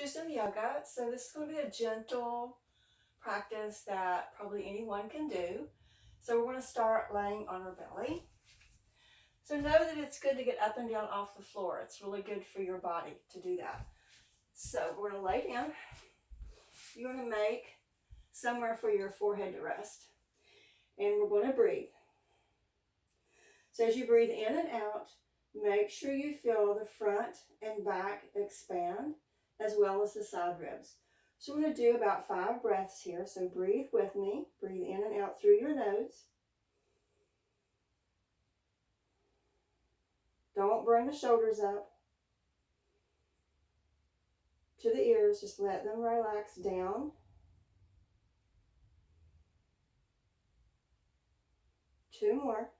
do some yoga. So this is going to be a gentle practice that probably anyone can do. So we're going to start laying on our belly. So know that it's good to get up and down off the floor. It's really good for your body to do that. So we're going to lay down. You're going to make somewhere for your forehead to rest. And we're going to breathe. So as you breathe in and out, make sure you feel the front and back expand as well as the side ribs. So we're going to do about 5 breaths here. So breathe with me. Breathe in and out through your nose. Don't bring the shoulders up to the ears. Just let them relax down. 2 more.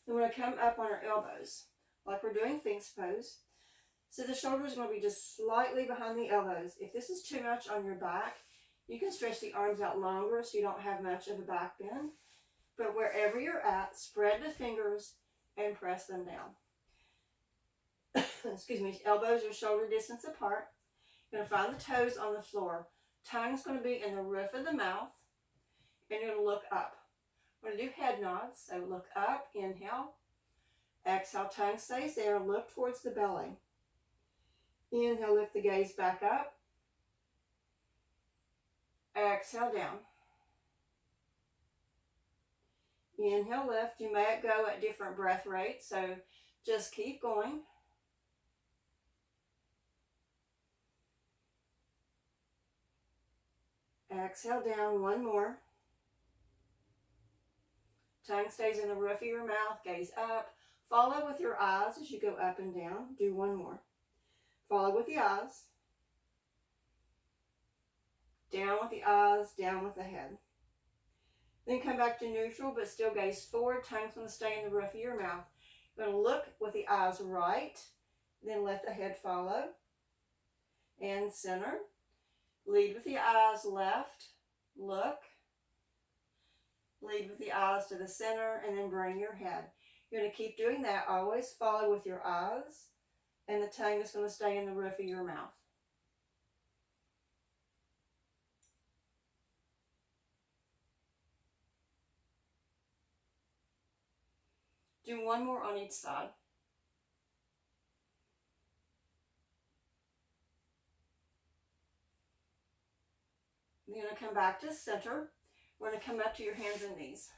Then we're going to come up on our elbows, like we're doing Sphinx pose. So the shoulders are going to be just slightly behind the elbows. If this is too much on your back, you can stretch the arms out longer so you don't have much of a back bend. But wherever you're at, spread the fingers and press them down. Excuse me, elbows are shoulder distance apart. You're going to find the toes on the floor. Tongue's going to be in the roof of the mouth, and you're going to look up. We're going to do head nods. So look up, inhale. Exhale, tongue stays there. Look towards the belly. Inhale, lift the gaze back up. Exhale, down. Inhale, lift. You may go at different breath rates, so just keep going. Exhale, down. 1 more. Tongue stays in the roof of your mouth. Gaze up. Follow with your eyes as you go up and down. Do 1 more. Follow with the eyes. Down with the eyes, down with the head. Then come back to neutral, but still gaze forward. Tongue's going to stay in the roof of your mouth. You're going to look with the eyes right, then let the head follow. And center. Lead with the eyes left. Look. Lead with the eyes to the center, and then bring your head. You're going to keep doing that. Always follow with your eyes, and the tongue is going to stay in the roof of your mouth. Do 1 more on each side. You're going to come back to center. We're going to come up to your hands and knees.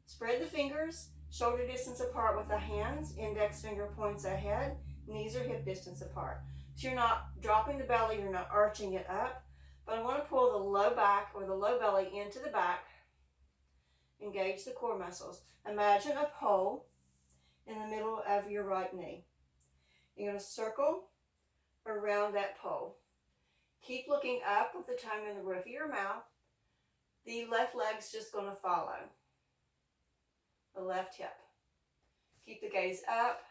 Spread the fingers, shoulder distance apart with the hands, index finger points ahead, knees are hip distance apart. So you're not dropping the belly, you're not arching it up, but I want to pull the low back or the low belly into the back. Engage the core muscles. Imagine a pole in the middle of your right knee. You're going to circle around that pole. Keep looking up with the tongue in the roof of your mouth. The left leg's just going to follow the left hip. Keep the gaze up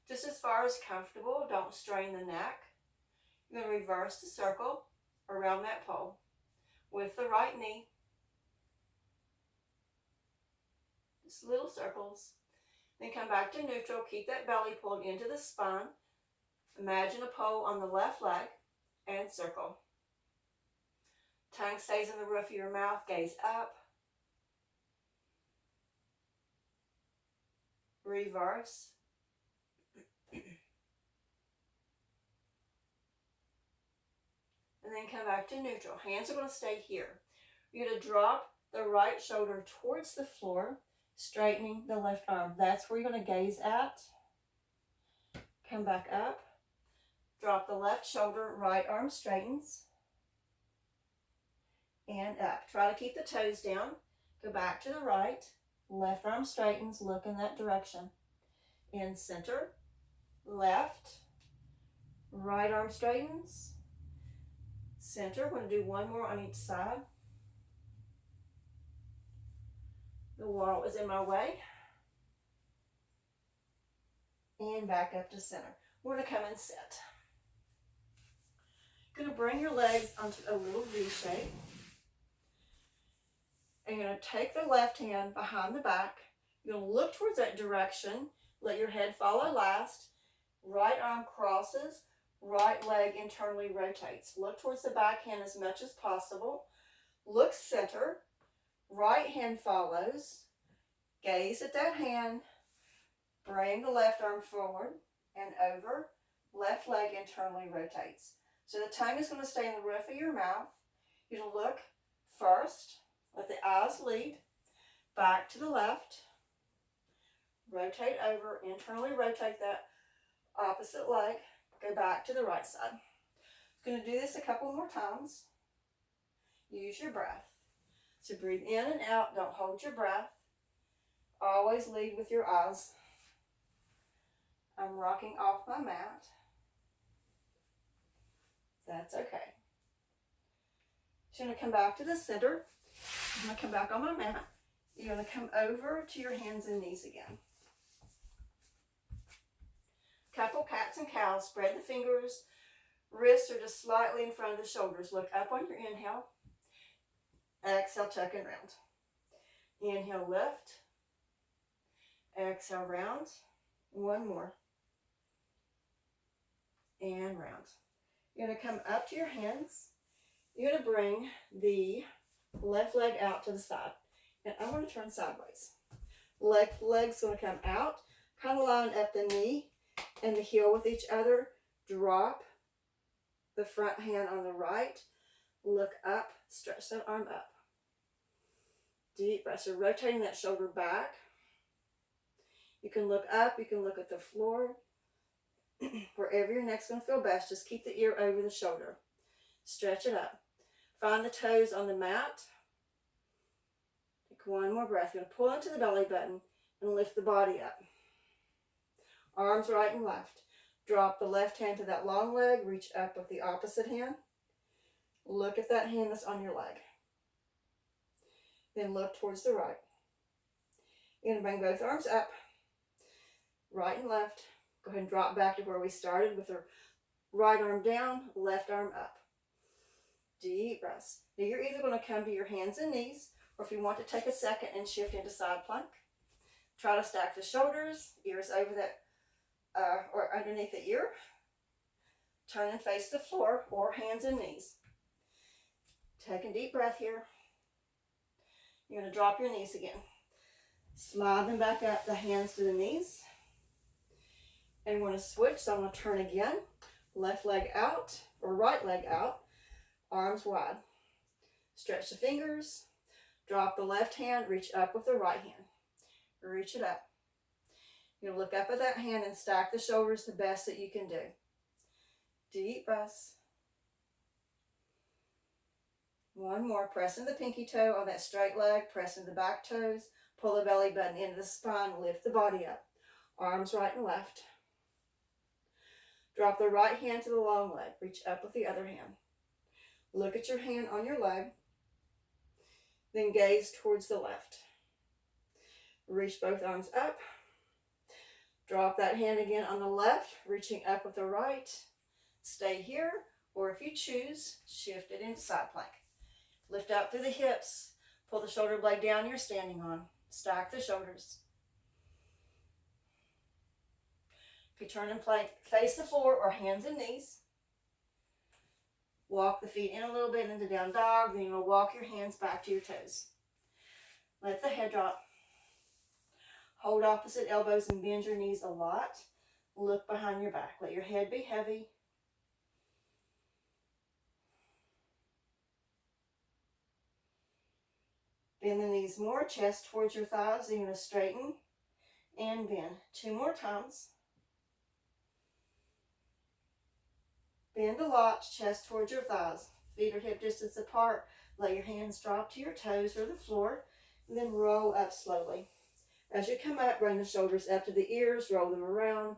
just as far as comfortable. Don't strain the neck. You're going to reverse the circle around that pole with the right knee. Just little circles. Then come back to neutral. Keep that belly pulled into the spine. Imagine a pole on the left leg and circle. Tongue stays in the roof of your mouth. Gaze up. Reverse. And then come back to neutral. Hands are going to stay here. You're going to drop the right shoulder towards the floor, straightening the left arm. That's where you're going to gaze at. Come back up. Drop the left shoulder, right arm straightens. And up. Try to keep the toes down. Go back to the right. Left arm straightens. Look in that direction. In center. Left. Right arm straightens. Center. We're going to do 1 more on each side. The wall is in my way. And back up to center. We're going to come and sit. You're going to bring your legs onto a little V shape. And you're going to take the left hand behind the back. You're going to look towards that direction. Let your head follow last. Right arm crosses. Right leg internally rotates. Look towards the back hand as much as possible. Look center. Right hand follows. Gaze at that hand. Bring the left arm forward and over. Left leg internally rotates. So the tongue is going to stay in the roof of your mouth. You're going to look first. Let the eyes lead. Back to the left. Rotate over. Internally rotate that opposite leg. Go back to the right side. Going to do this a couple more times. Use your breath. So breathe in and out. Don't hold your breath. Always lead with your eyes. I'm rocking off my mat. That's okay. So you're going to come back to the center. I'm going to come back on my mat. You're going to come over to your hands and knees again. Couple cats and cows. Spread the fingers. Wrists are just slightly in front of the shoulders. Look up on your inhale. Exhale, tuck and round. Inhale, lift. Exhale, round. One more. And round. You're going to come up to your hands. You're going to bring the left leg out to the side. And I'm going to turn sideways. Leg's going to come out. Kind of line up the knee and the heel with each other. Drop the front hand on the right. Look up. Stretch that arm up. Deep breath. So rotating that shoulder back. You can look up. You can look at the floor. Wherever your neck's going to feel best, just keep the ear over the shoulder. Stretch it up. Find the toes on the mat. Take one more breath. You're going to pull into the belly button and lift the body up. Arms right and left. Drop the left hand to that long leg. Reach up with the opposite hand. Look at that hand that's on your leg. Then look towards the right. You're going to bring both arms up. Right and left. Go ahead and drop back to where we started with the right arm down, left arm up. Deep breaths. Now you're either going to come to your hands and knees, or if you want to take a second and shift into side plank, try to stack the shoulders, ears over that, or underneath the ear. Turn and face the floor, or hands and knees. Take a deep breath here. You're going to drop your knees again. Slide them back up, the hands to the knees. And we're going to switch, so I'm going to turn again. Left leg out, or right leg out. Arms wide. Stretch the fingers. Drop the left hand, reach up with the right hand. Reach it up. You're going to look up at that hand and stack the shoulders the best that you can do. Deep breaths. One more. Press in the pinky toe on that straight leg. Press in the back toes. Pull the belly button into the spine. Lift the body up. Arms right and left. Drop the right hand to the long leg. Reach up with the other hand. Look at your hand on your leg. Then gaze towards the left. Reach both arms up. Drop that hand again on the left, reaching up with the right. Stay here, or if you choose, shift it into side plank. Lift out through the hips. Pull the shoulder blade down you're standing on. Stack the shoulders. If you turn and plank, face the floor or hands and knees. Walk the feet in a little bit into down dog. Then you'll walk your hands back to your toes. Let the head drop. Hold opposite elbows and bend your knees a lot. Look behind your back. Let your head be heavy. Bend the knees more, chest towards your thighs. Then you're going to straighten and bend. 2 more times. Bend a lot, chest towards your thighs. Feet are hip distance apart. Let your hands drop to your toes or the floor. And then roll up slowly. As you come up, bring the shoulders up to the ears. Roll them around.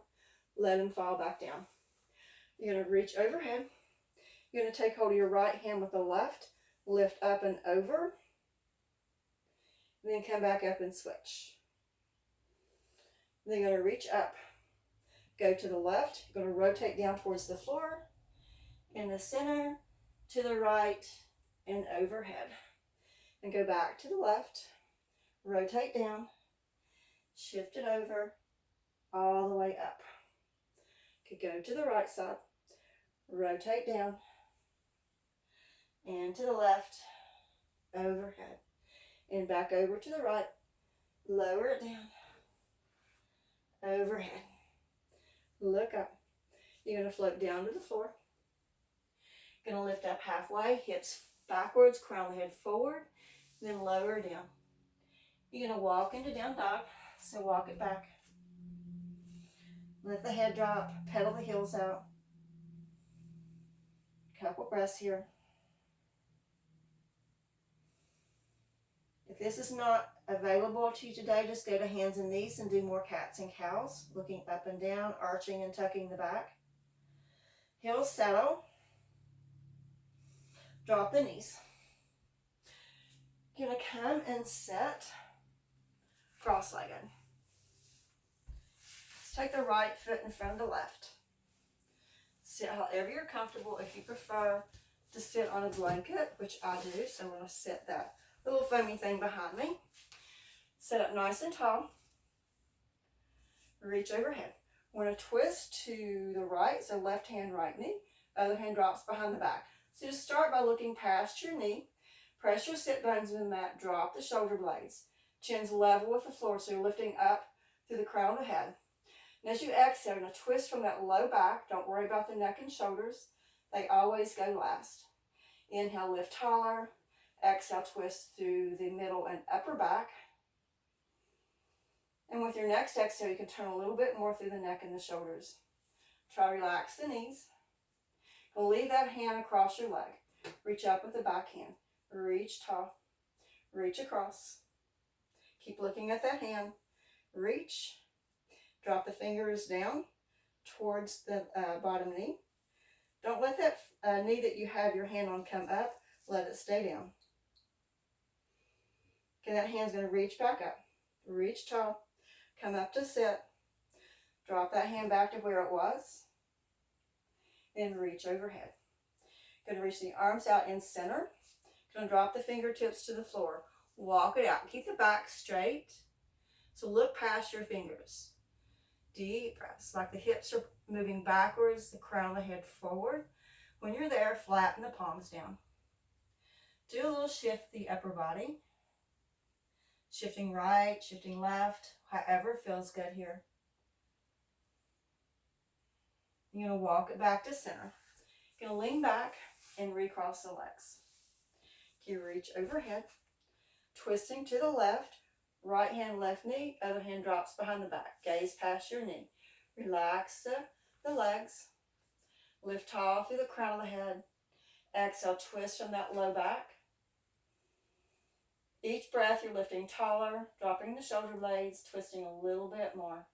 Let them fall back down. You're going to reach overhead. You're going to take hold of your right hand with the left. Lift up and over. And then come back up and switch. Then you're going to reach up. Go to the left. You're going to rotate down towards the floor. in the center, to the right, and overhead. And go back to the left, rotate down, shift it over, all the way up. Could go to the right side, rotate down, and to the left, overhead, and back over to the right, lower it down, overhead, look up. You're going to float down to the floor. Going to lift up halfway, hips backwards, crown the head forward, then lower down. You're going to walk into down dog, so walk it back. Let the head drop, pedal the heels out. Couple breaths here. If this is not available to you today, just go to hands and knees and do more cats and cows, looking up and down, arching and tucking the back. Heels settle. Drop the knees. You're going to come and sit cross-legged. Let's take the right foot in front of the left. Sit however you're comfortable. If you prefer to sit on a blanket, which I do, so I'm going to sit that little foamy thing behind me. Sit up nice and tall. Reach overhead. We're going to twist to the right, so left hand, right knee. Other hand drops behind the back. So just start by looking past your knee. Press your sit bones in the mat. Drop the shoulder blades. Chin's level with the floor, so you're lifting up through the crown of the head. And as you exhale, you're going to twist from that low back. Don't worry about the neck and shoulders. They always go last. Inhale, lift taller. Exhale, twist through the middle and upper back. And with your next exhale, you can turn a little bit more through the neck and the shoulders. Try to relax the knees. We'll leave that hand across your leg. Reach up with the back hand. Reach tall. Reach across. Keep looking at that hand. Reach. Drop the fingers down towards the bottom knee. Don't let that knee that you have your hand on come up. Let it stay down. Okay, that hand's going to reach back up. Reach tall. Come up to sit. Drop that hand back to where it was. And reach overhead. Going to reach the arms out in center. Going to drop the fingertips to the floor. Walk it out. Keep the back straight. So look past your fingers. Deep breaths, like the hips are moving backwards, the crown of the head forward. When you're there, flatten the palms down. Do a little shift the upper body. Shifting right, shifting left, however feels good here. You're going to walk it back to center. You're going to lean back and recross the legs. You reach overhead, twisting to the left. Right hand, left knee, other hand drops behind the back. Gaze past your knee. Relax the legs. Lift tall through the crown of the head. Exhale, twist from that low back. Each breath you're lifting taller, dropping the shoulder blades, twisting a little bit more.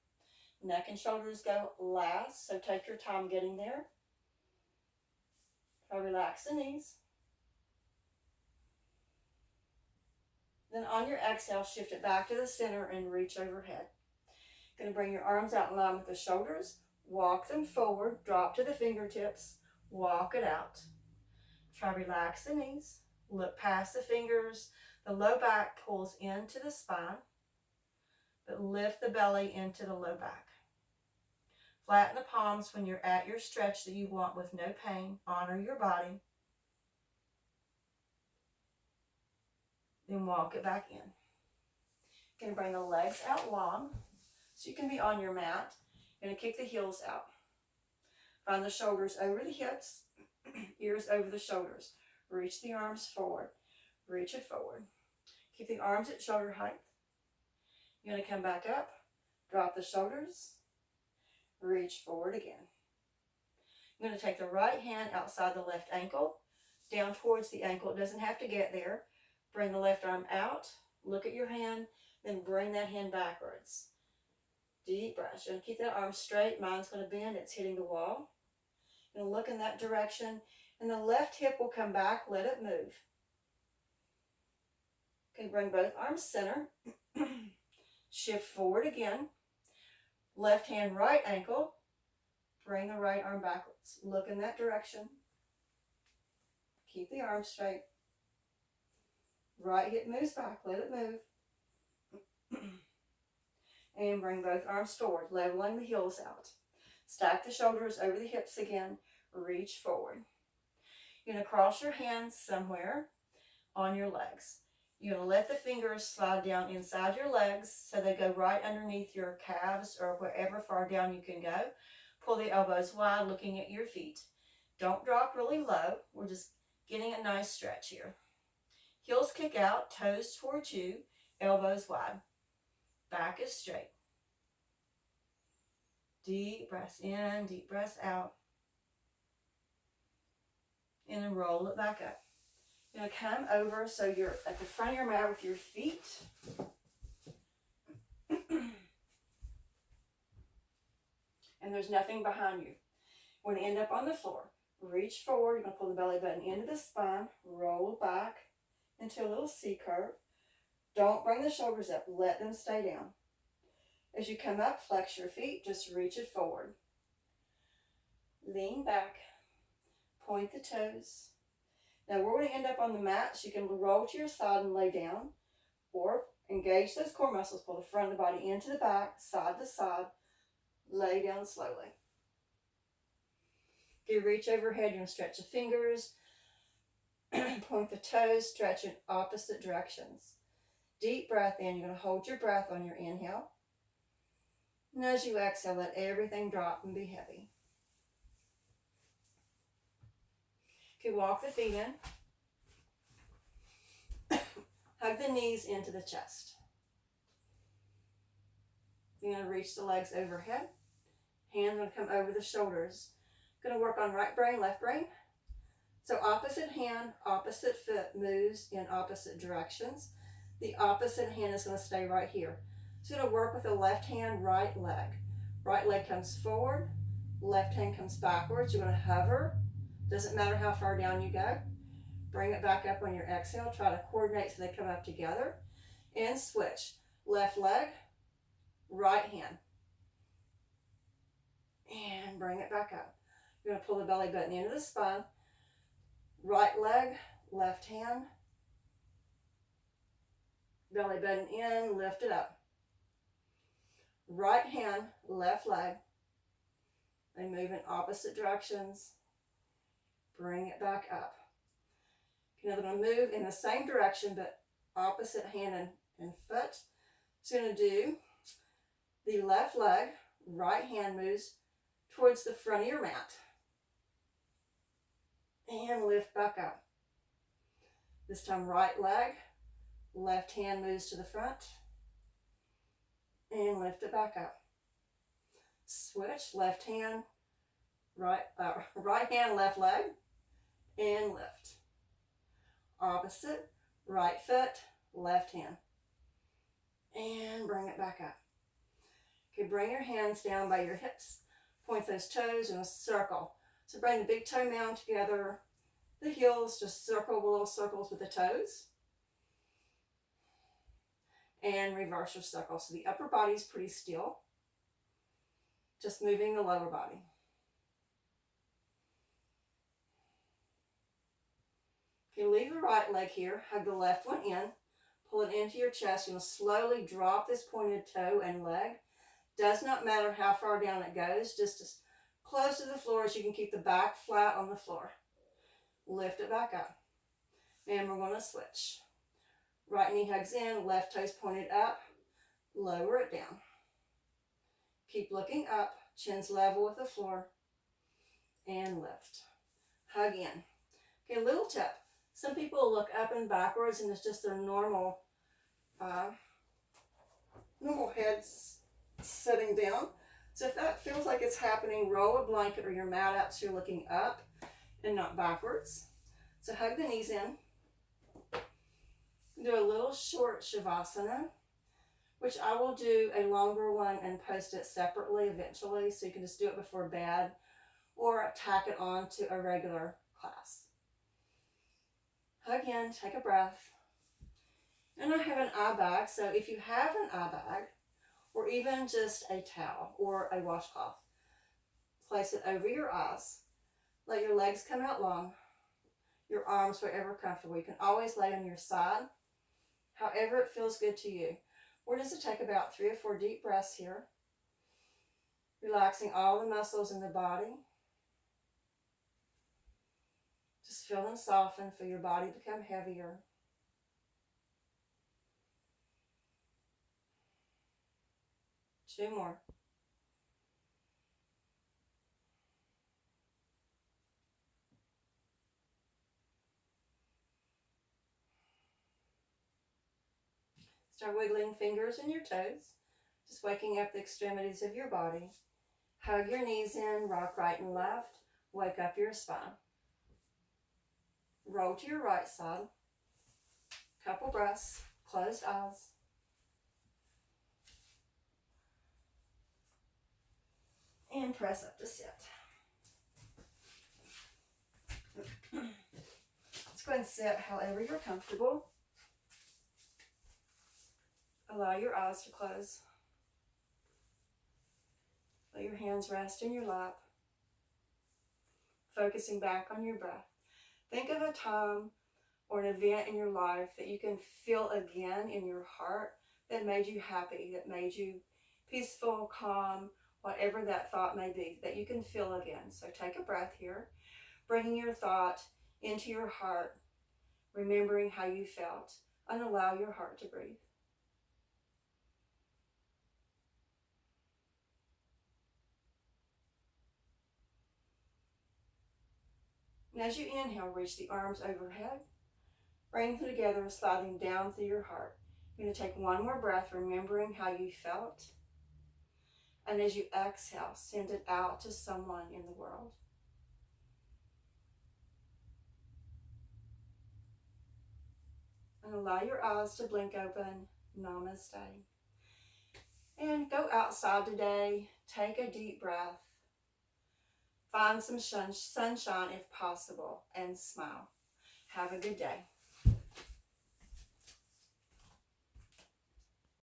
Neck and shoulders go last, so take your time getting there. Try to relax the knees. Then on your exhale, shift it back to the center and reach overhead. Going to bring your arms out in line with the shoulders. Walk them forward. Drop to the fingertips. Walk it out. Try to relax the knees. Look past the fingers. The low back pulls into the spine, but lift the belly into the low back. Flatten the palms when you're at your stretch that you want with no pain. Honor your body. Then walk it back in. You're going to bring the legs out long so you can be on your mat. You're going to kick the heels out. Find the shoulders over the hips, ears over the shoulders. Reach the arms forward. Reach it forward. Keep the arms at shoulder height. You're going to come back up. Drop the shoulders. Reach forward again. You're going to take the right hand outside the left ankle, down towards the ankle. It doesn't have to get there. Bring the left arm out. Look at your hand. Then bring that hand backwards. Deep breaths. You're going to keep that arm straight. Mine's going to bend. It's hitting the wall. You're going to look in that direction. And the left hip will come back. Let it move. Okay, bring both arms center. Shift forward again. Left hand, right ankle. Bring the right arm backwards. Look in that direction. Keep the arms straight. Right hip moves back, let it move. And bring both arms forward, leveling the heels out. Stack the shoulders over the hips again. Reach forward. You're going to cross your hands somewhere on your legs. You're going to let the fingers slide down inside your legs so they go right underneath your calves or wherever far down you can go. Pull the elbows wide, looking at your feet. Don't drop really low. We're just getting a nice stretch here. Heels kick out, toes towards you, elbows wide. Back is straight. Deep breaths in, deep breaths out. And then roll it back up. You're going to come over so you're at the front of your mat with your feet. And there's nothing behind you. When you end up on the floor, reach forward. You're going to pull the belly button into the spine. Roll back into a little C curve. Don't bring the shoulders up. Let them stay down. As you come up, flex your feet. Just reach it forward. Lean back. Point the toes. Now we're going to end up on the mat, so you can roll to your side and lay down, or engage those core muscles. Pull the front of the body into the back, side to side. Lay down slowly. If you reach overhead, you're going to stretch the fingers, point the toes, stretch in opposite directions. Deep breath in. You're going to hold your breath on your inhale. And as you exhale, let everything drop and be heavy. Okay, walk the feet in. Hug the knees into the chest. You're going to reach the legs overhead. Hands going to come over the shoulders. Going to work on right brain, left brain. So opposite hand, opposite foot moves in opposite directions. The opposite hand is going to stay right here. So going to work with the left hand, right leg. Right leg comes forward, left hand comes backwards. You're going to hover. Doesn't matter how far down you go. Bring it back up on your exhale. Try to coordinate so they come up together. And switch. Left leg, right hand. And bring it back up. You're going to pull the belly button into the spine. Right leg, left hand. Belly button in, lift it up. Right hand, left leg. They move in opposite directions. Bring it back up. Now they're going to move in the same direction, but opposite hand and foot. So you're going to do the left leg, right hand moves towards the front of your mat. And lift back up. This time right leg, left hand moves to the front. And lift it back up. Switch, left hand, right hand, left leg. And lift. Opposite, right foot, left hand. And bring it back up. Okay, bring your hands down by your hips. Point those toes in a circle. So bring the big toe mound together. The heels, just circle the little circles with the toes. And reverse your circle. So the upper body is pretty still. Just moving the lower body. Okay, leave the right leg here. Hug the left one in. Pull it into your chest. You're going to slowly drop this pointed toe and leg. Does not matter how far down it goes. Just as close to the floor as you can keep the back flat on the floor. Lift it back up. And we're going to switch. Right knee hugs in. Left toes pointed up. Lower it down. Keep looking up. Chin's level with the floor. And lift. Hug in. Okay, little tip. Some people look up and backwards and it's just their normal heads sitting down. So if that feels like it's happening, roll a blanket or your mat out so you're looking up and not backwards. So hug the knees in. Do a little short Shavasana, which I will do a longer one and post it separately eventually, so you can just do it before bed or tack it on to a regular class. Hug in, take a breath. And I have an eye bag, so if you have an eye bag, or even just a towel or a washcloth, place it over your eyes. Let your legs come out long. your arms wherever comfortable. You can always lay on your side, however it feels good to you. We're just to take about 3 or 4 deep breaths here, relaxing all the muscles in the body. Just feel them soften, feel your body become heavier. Two more. Start wiggling fingers and your toes, just waking up the extremities of your body. Hug your knees in, rock right and left, wake up your spine. Roll to your right side. Couple breaths, closed eyes. And press up to sit. Let's go ahead and sit however you're comfortable. Allow your eyes to close. Let your hands rest in your lap, focusing back on your breath. Think of a time or an event in your life that you can feel again in your heart that made you happy, that made you peaceful, calm, whatever that thought may be, that you can feel again. So take a breath here, bringing your thought into your heart, remembering how you felt, and allow your heart to breathe. And as you inhale, reach the arms overhead, bring them together, sliding down through your heart. You're going to take one more breath, remembering how you felt. And as you exhale, send it out to someone in the world. And allow your eyes to blink open. Namaste. And go outside today. Take a deep breath. Find some sunshine if possible, and smile. Have a good day.